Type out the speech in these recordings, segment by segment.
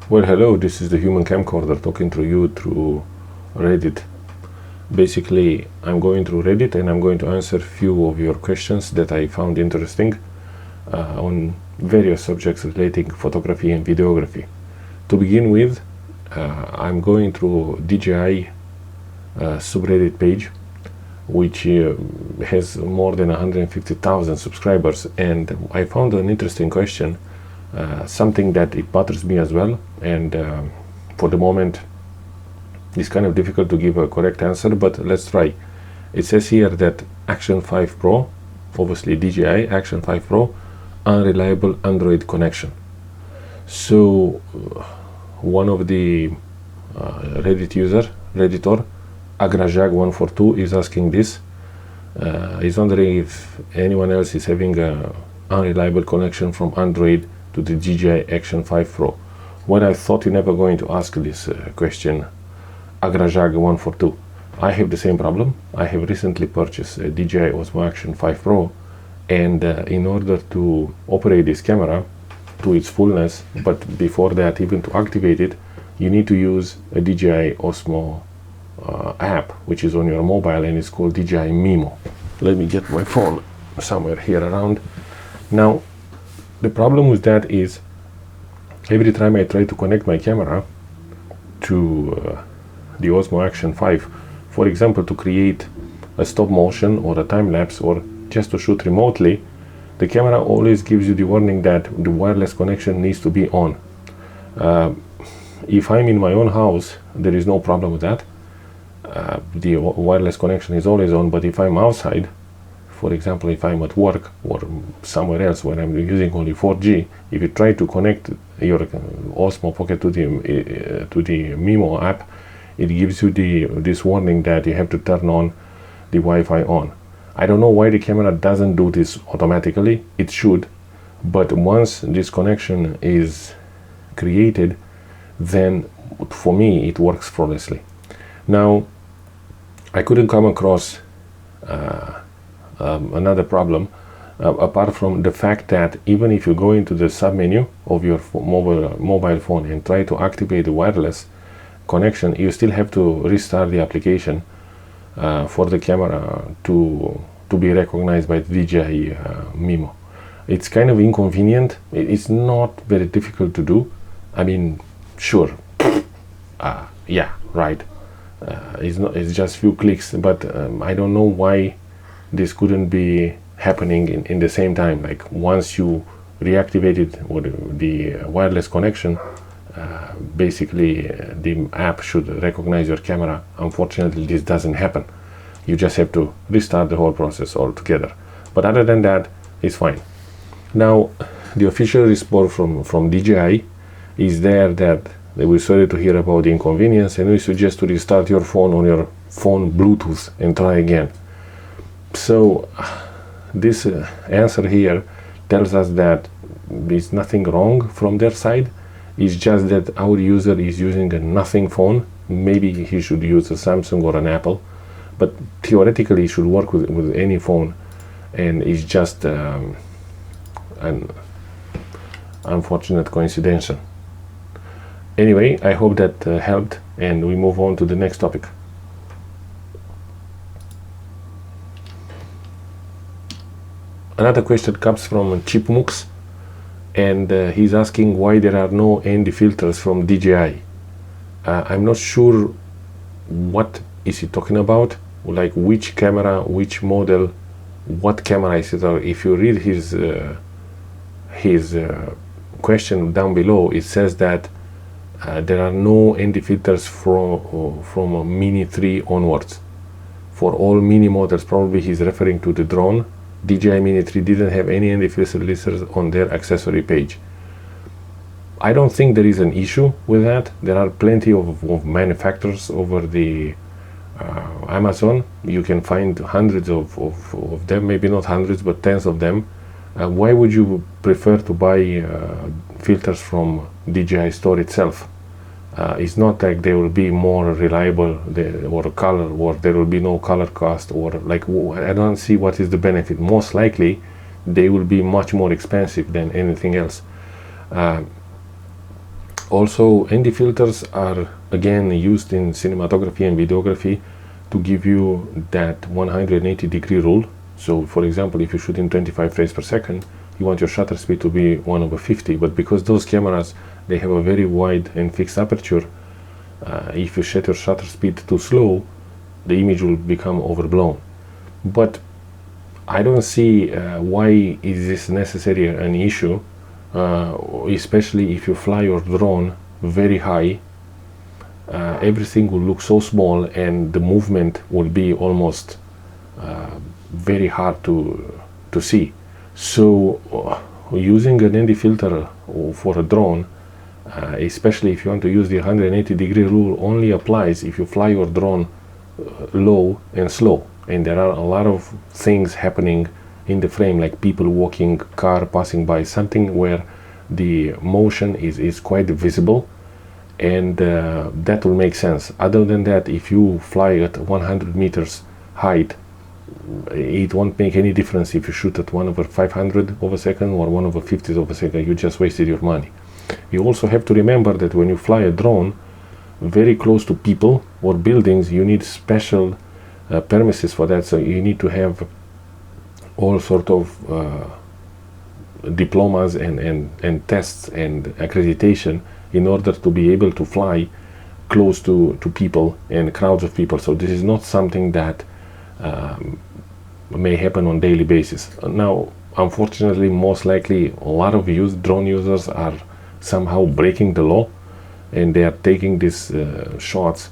Well, hello, this is the human camcorder talking to you through Reddit. Basically, I'm going through Reddit and I'm going to answer few of your questions that I found interesting on various subjects relating photography and videography. To begin with, I'm going through DJI subreddit page, which has more than 150,000 subscribers, and I found an interesting question, something that it bothers me as well, and for the moment it's kind of difficult to give a correct answer, but let's try. It says here that Action 5 Pro, obviously DJI Action 5 Pro, unreliable Android connection. So one of the Redditor, Agrajag142 is asking this. He's wondering if anyone else is having a unreliable connection from Android to the DJI Action 5 Pro. Well, I thought you're never going to ask this question, Agrajag142. I have the same problem. I have recently purchased a DJI Osmo Action 5 Pro, and in order to operate this camera to its fullness, but before that, even to activate it, you need to use a DJI Osmo app, which is on your mobile, and it's called DJI Mimo. Let me get my phone somewhere here around. Now, the problem with that is every time I try to connect my camera to the Osmo Action 5, for example, to create a stop motion or a time lapse or just to shoot remotely, the camera always gives you the warning that the wireless connection needs to be on. If I'm in my own house, there is no problem with that. The wireless connection is always on, but if I'm outside, for example, if I'm at work or somewhere else where I'm using only 4G, if you try to connect your Osmo Pocket to the Mimo app, it gives you this warning that you have to turn on the Wi-Fi on. I don't know why the camera doesn't do this automatically. It should, but once this connection is created, then for me it works flawlessly. Now, I couldn't come across another problem apart from the fact that even if you go into the submenu of your mobile phone and try to activate the wireless connection, you still have to restart the application for the camera to be recognized by the DJI Mimo. It's kind of inconvenient. It's not very difficult to do. I mean, sure, yeah, right. It's just few clicks, but I don't know why this couldn't be happening in the same time. Like once you reactivated the wireless connection, basically the app should recognize your camera. Unfortunately, this doesn't happen. You just have to restart the whole process altogether. But other than that, it's fine. Now, the official response from DJI is there that we're sorry to hear about the inconvenience, and we suggest to restart your phone on your phone Bluetooth and try again. So this answer here tells us that there's nothing wrong from their side. It's just that our user is using a nothing phone. Maybe he should use a Samsung or an Apple, but theoretically it should work with any phone, and it's just an unfortunate coincidence. Anyway, I hope that helped, and we move on to the next topic. Another question comes from Chipmux, and he's asking why there are no ND filters from DJI. I'm not sure what is he talking about, like which camera, which model, what camera is it. Or if you read his question down below, it says that there are no ND filters from Mini 3 onwards. For all Mini models, probably he's referring to the drone. DJI Mini 3 didn't have any ND filters on their accessory page. I don't think there is an issue with that. There are plenty of manufacturers over the Amazon. You can find hundreds of them, maybe not hundreds, but tens of them. Why would you prefer to buy filters from DJI store itself? It's not like they will be more reliable or color, or there will be no color cast, or like I don't see what is the benefit. Most likely they will be much more expensive than anything else. Also, ND filters are again used in cinematography and videography to give you that 180-degree rule. So for example, if you shoot in 25 frames per second, you want your shutter speed to be 1/50, but because those cameras, they have a very wide and fixed aperture, if you set your shutter speed too slow, the image will become overblown. But I don't see why is this necessary an issue, especially if you fly your drone very high. Everything will look so small and the movement will be almost very hard to see. So using an ND filter for a drone, especially if you want to use the 180-degree rule, only applies if you fly your drone low and slow, and there are a lot of things happening in the frame, like people walking, car passing by, something where the motion is quite visible, and that will make sense. Other than that, if you fly at 100 meters height, it won't make any difference if you shoot at 1/500 of a second or 1/50 of a second. You just wasted your money. You also have to remember that when you fly a drone very close to people or buildings, you need special premises for that. So you need to have all sort of diplomas and tests and accreditation in order to be able to fly close to people and crowds of people. So this is not something that may happen on daily basis. Now, unfortunately, most likely a lot of drone users are somehow breaking the law, and they are taking these shots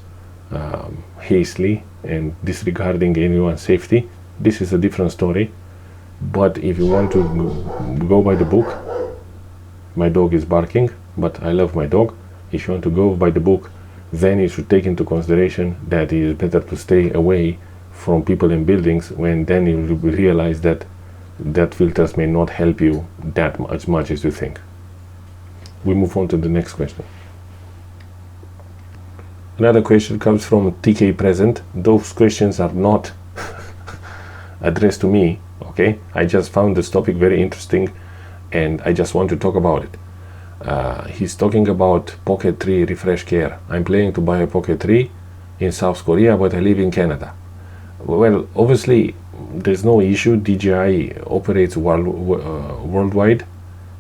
hastily and disregarding anyone's safety. This is a different story. But if you want to go by the book, my dog is barking, but I love my dog. If you want to go by the book, then you should take into consideration that it is better to stay away from people in buildings, when then you will realize that filters may not help you that much as you think. We move on to the next question. Another question comes from TK Present. Those questions are not addressed to me, okay? I just found this topic very interesting and I just want to talk about it. He's talking about Pocket 3 refresh care. I'm planning to buy a Pocket 3 in South Korea, but I live in Canada. Well, obviously there's no issue. DJI operates worldwide,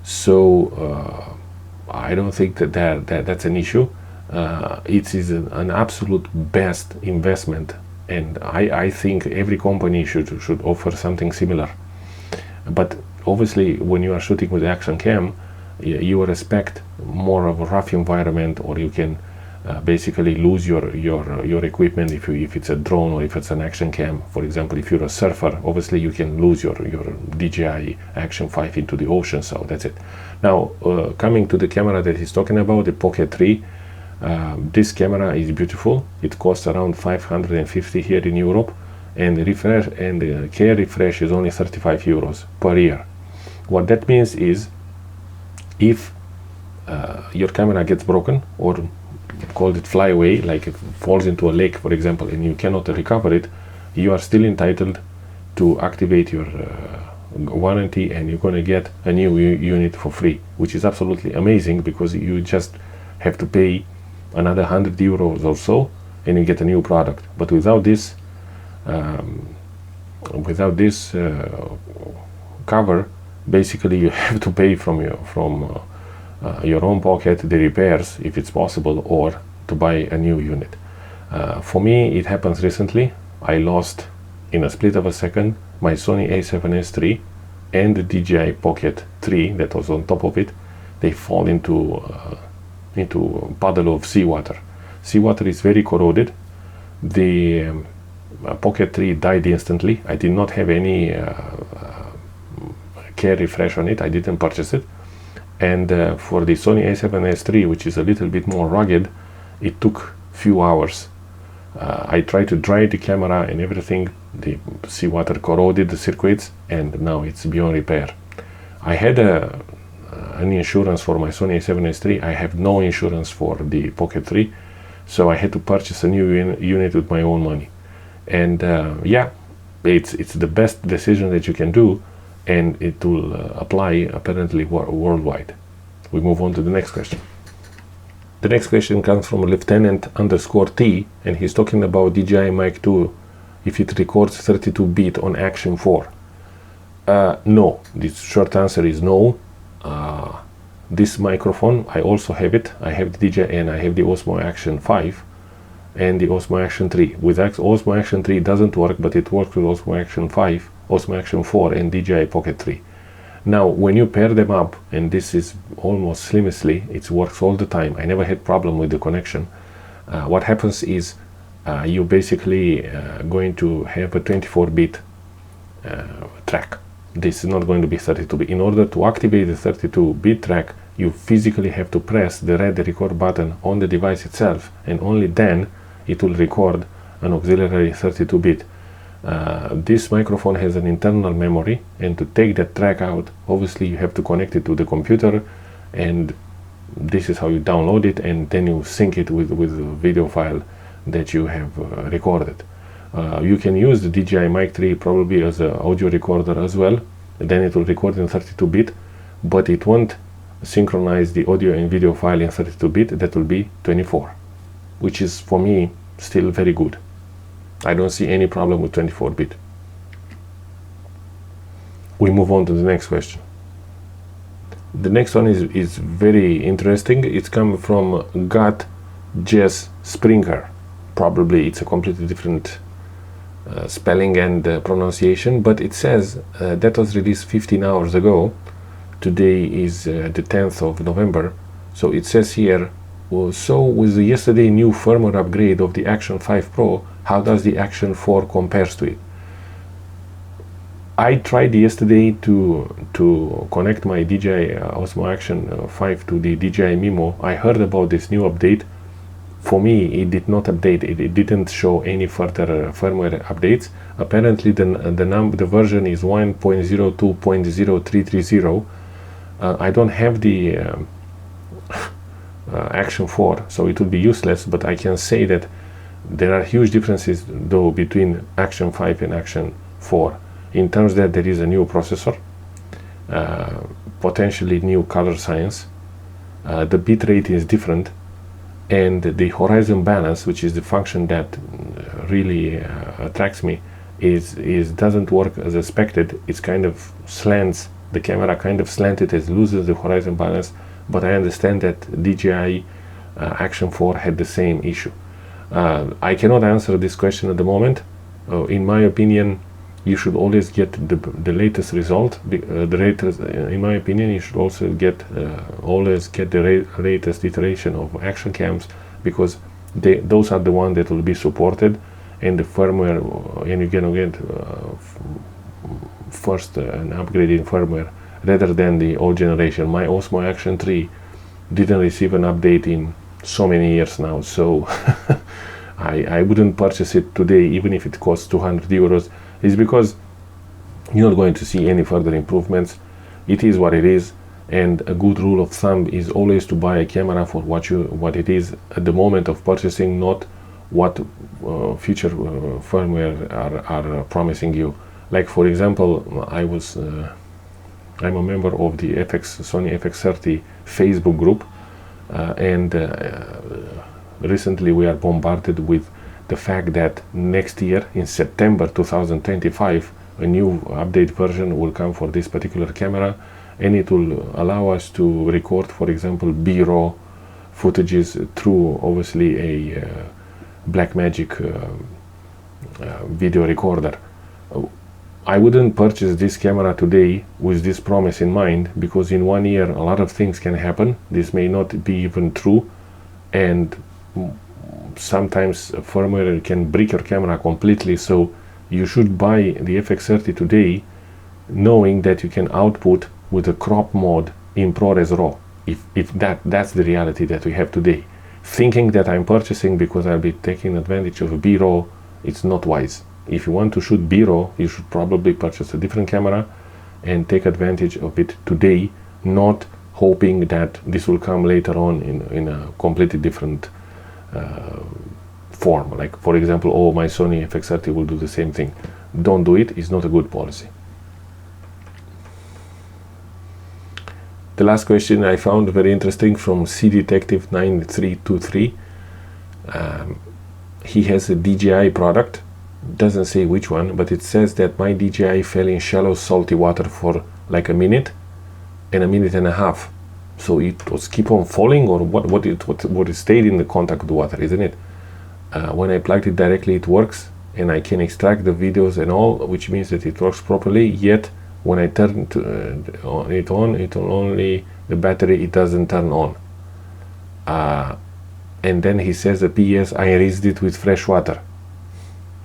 so I don't think that's an issue. It is an absolute best investment, and I think every company should offer something similar. But obviously when you are shooting with action cam, you respect more of a rough environment, or you can basically lose your equipment if it's a drone or if it's an action cam. For example, if you're a surfer, obviously you can lose your DJI Action 5 into the ocean, so that's it. Now, coming to the camera that he's talking about, the Pocket 3, this camera is beautiful. It costs around 550 here in Europe, and the care refresh is only 35 euros per year. What that means is, if your camera gets broken, or called it fly away, like it falls into a lake, for example, and you cannot recover it, you are still entitled to activate your warranty, and you're going to get a new unit for free, which is absolutely amazing, because you just have to pay another 100 euros or so and you get a new product. But without this cover, basically you have to pay from your own pocket the repairs, if it's possible, or to buy a new unit. For me, it happens recently. I lost in a split of a second my Sony A7CII and the DJI Pocket 3 that was on top of it. They fall into a puddle of seawater. Seawater is very corroded. The Pocket 3 died instantly. I did not have any care refresh on it. I didn't purchase it. And for the Sony A7CII, which is a little bit more rugged, it took few hours. I tried to dry the camera and everything. The seawater corroded the circuits, and now it's beyond repair. I had an insurance for my Sony A7CII. I have no insurance for the Pocket 3, so I had to purchase a new unit with my own money. And yeah, it's the best decision that you can do, and it will apply apparently worldwide. We move on to the next question. The next question comes from Lieutenant_T, and he's talking about DJI Mic 2, if it records 32-bit on Action 4. No, the short answer is no. This microphone, I also have it. I have the DJI and I have the Osmo Action 5 and the Osmo Action 3. With Osmo Action 3 it doesn't work, but it works with Osmo Action 5, Osmo Action 4 and DJI Pocket 3. Now, when you pair them up, and this is almost seamlessly, it works all the time. I never had problem with the connection. What happens is you basically going to have a 24-bit track. This is not going to be 32-bit. In order to activate the 32-bit track, you physically have to press the red record button on the device itself, and only then it will record an auxiliary 32-bit. This microphone has an internal memory, and to take that track out, obviously you have to connect it to the computer, and this is how you download it, and then you sync it with the video file that you have recorded. You can use the DJI Mic 3 probably as an audio recorder as well, and then it will record in 32-bit, but it won't synchronize the audio and video file in 32-bit. That will be 24, which is for me still very good. I don't see any problem with 24-bit. We move on to the next question. The next one is very interesting. It's come from Gat Jess Springer. Probably it's a completely different spelling and pronunciation, but it says that was released 15 hours ago. Today is the 10th of November. So it says here, so with the yesterday new firmware upgrade of the Action 5 Pro, how does the Action 4 compares to it? I tried yesterday to connect my DJI Osmo Action 5 to the DJI Mimo. I heard about this new update. For me, it did not update. It didn't show any further firmware updates. Apparently, the version is 1.02.0330. I don't have the Action 4, so it would be useless, but I can say that there are huge differences though between Action 5 and Action 4 in terms that there is a new processor, potentially new color science, the bit rate is different, and the horizon balance, which is the function that really attracts me, doesn't work as expected. It's kind of slants, the camera kind of slanted, as loses the horizon balance, but I understand that DJI Action 4 had the same issue. I cannot answer this question at the moment. In my opinion, you should always get the latest result. In my opinion, you should also always get the latest iteration of action cams, because those are the ones that will be supported, and the firmware, and you can get first an upgrade in firmware rather than the old generation. My Osmo Action 3 didn't receive an update in so many years now, so I wouldn't purchase it today, even if it costs 200 euros. It's because you're not going to see any further improvements. It is what it is, and a good rule of thumb is always to buy a camera for what it is at the moment of purchasing, not what future firmware are promising you. Like, for example, I'm a member of the Sony FX30 Facebook group, and recently we are bombarded with the fact that next year in September 2025 a new update version will come for this particular camera, and it will allow us to record, for example, B-raw footages through obviously a Blackmagic video recorder. I wouldn't purchase this camera today with this promise in mind, because in 1 year a lot of things can happen. This may not be even true, and sometimes firmware can break your camera completely. So you should buy the FX30 today knowing that you can output with a crop mode in ProRes RAW, if that's the reality that we have today. Thinking that I'm purchasing because I'll be taking advantage of B-raw, it's not wise. If you want to shoot B-raw, you should probably purchase a different camera and take advantage of it today, not hoping that this will come later on in a completely different form. Like, for example, oh, my Sony FX30 will do the same thing. Don't do it. It's not a good policy. The last question I found very interesting from C Detective 9323. He has a DJI product, doesn't say which one, but it says that my DJI fell in shallow salty water for like a minute and a minute and a half. So it was keep on falling, or what it stayed in the contact with the water, isn't it? When I plugged it directly, it works, and I can extract the videos and all, which means that it works properly. Yet when I turn it on, it will only the battery, it doesn't turn on. And then he says, PS, I rinsed it with fresh water.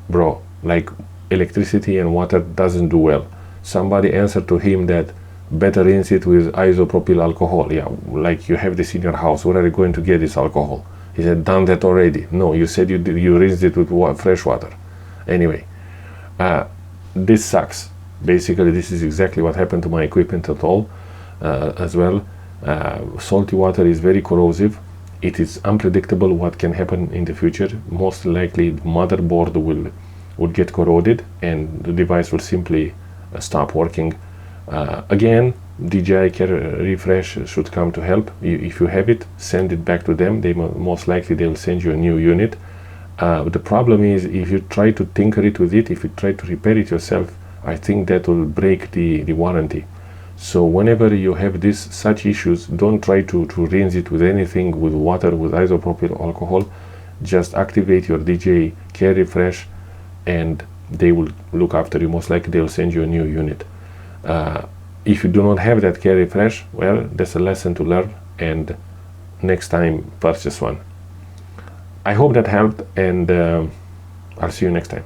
Bro, like electricity and water doesn't do well. Somebody answered to him that better rinse it with isopropyl alcohol. Yeah, like you have this in your house, where are you going to get this alcohol? He said, done that already. No, you said you rinsed it with fresh water. Anyway, this sucks. Basically, this is exactly what happened to my equipment at all as well. Salty water is very corrosive. It is unpredictable what can happen in the future. Most likely the motherboard will get corroded and the device will simply stop working. Again, DJI refresh should come to help. If you have it, send it back to them. They most likely they will send you a new unit. The problem is, if you try to tinker it with it, if you try to repair it yourself, I think that will break the warranty. So whenever you have such issues, don't try to rinse it with anything, with water, with isopropyl alcohol. Just activate your DJI Care Refresh and they will look after you. Most likely they will send you a new unit. If you do not have that Care Refresh, well, that's a lesson to learn, and next time purchase one. I hope that helped, and I'll see you next time.